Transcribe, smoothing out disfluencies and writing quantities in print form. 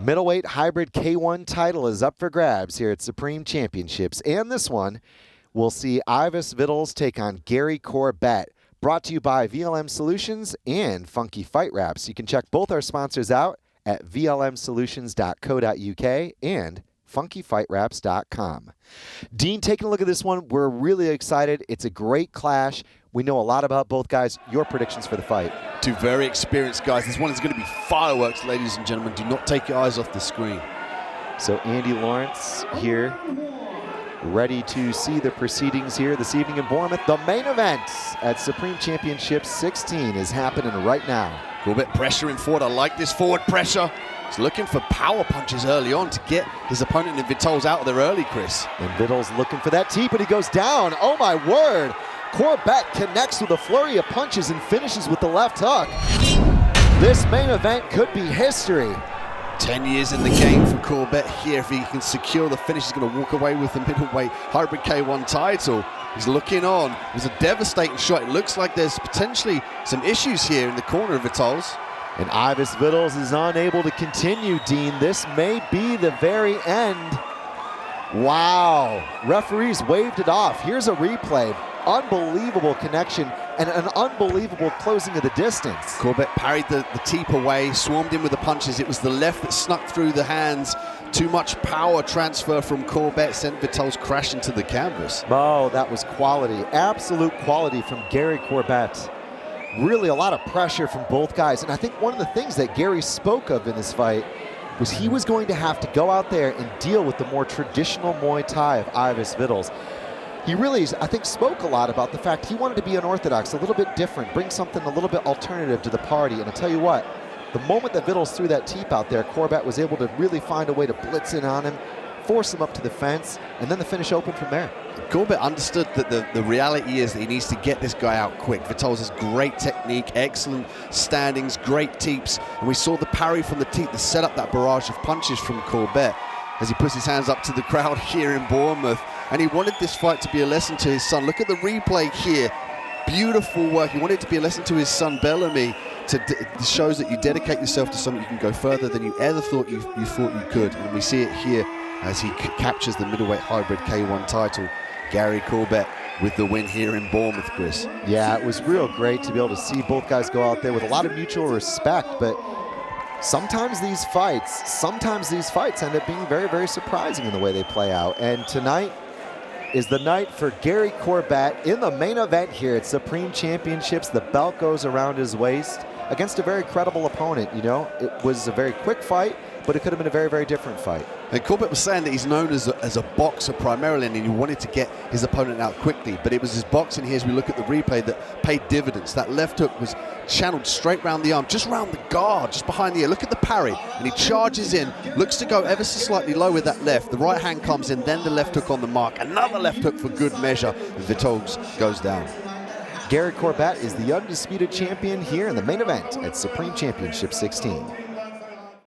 Middleweight hybrid K1 title is up for grabs here at Supreme Championships. And this one, we'll see Aivis Vitols take on Gary Corbett. Brought to you by VLM Solutions and Funky Fight Wraps. You can check both our sponsors out at vlmsolutions.co.uk and funkyfightwraps.com. Dean, taking a look at this one, we're really excited. It's a great clash. We know a lot about both guys. Your predictions for the fight? Two very experienced guys. This one is going to be fireworks, ladies and gentlemen. Do not take your eyes off the screen. So Andy Lawrence here, ready to see the proceedings here this evening in Bournemouth. The main event at Supreme Championship 16 is happening right now. Corbett pressuring forward. I like this forward pressure. He's looking for power punches early on to get his opponent in Vitols out of there early, Chris. And Vitols looking for that tee, but he goes down. Oh my word. Corbett connects with a flurry of punches and finishes with the left hook. This main event could be history. 10 years in the game for Corbett here. If he can secure the finish, he's going to walk away with the middleweight hybrid K1 title. He's looking on. It was a devastating shot. It looks like there's potentially some issues here in the corner of Vitols. And Aivis Vitols is unable to continue, Dean. This may be the very end. Wow. Referees waved it off. Here's a replay. Unbelievable connection and an unbelievable closing of the distance. Corbett parried the teep away, swarmed in with the punches. It was the left that snuck through the hands. Too much power transfer from Corbett sent Vitols crashing to the canvas. Oh, that was quality. Absolute quality from Gary Corbett. Really a lot of pressure from both guys. And I think one of the things that Gary spoke of in this fight was he was going to have to go out there and deal with the more traditional Muay Thai of Aivis Vitols. He really, I think, spoke a lot about the fact he wanted to be unorthodox, a little bit different, bring something a little bit alternative to the party. And I'll tell you what, the moment that Vitols threw that teep out there, Corbett was able to really find a way to blitz in on him, force him up to the fence, and then the finish open from there. Corbett understood that the reality is that he needs to get this guy out quick. Vitols has great technique, excellent standings, great teeps, and we saw the parry from the teep to set up that barrage of punches from Corbett as he puts his hands up to the crowd here in Bournemouth. And he wanted this fight to be a lesson to his son. Look at the replay here. Beautiful work. He wanted it to be a lesson to his son Bellamy. It shows that you dedicate yourself to something you can go further than you ever thought you could. And we see it here as he captures the middleweight hybrid K1 title. Gary Corbett with the win here in Bournemouth, Chris. Yeah, it was real great to be able to see both guys go out there with a lot of mutual respect, but sometimes these fights end up being very, very surprising in the way they play out. And tonight is the night for Gary Corbett in the main event here at Supreme Championships. The belt goes around his waist against a very credible opponent. You know, it was a very quick fight, but it could have been a very, very different fight. And Corbett was saying that he's known as a boxer primarily, and he wanted to get his opponent out quickly. But it was his boxing here, as we look at the replay, that paid dividends. That left hook was channeled straight round the arm, just round the guard, just behind the ear. Look at the parry, and he charges in, looks to go ever so slightly low with that left. The right hand comes in, then the left hook on the mark. Another left hook for good measure, and Vitols goes down. Gary Corbett is the undisputed champion here in the main event at Supreme Championship 16.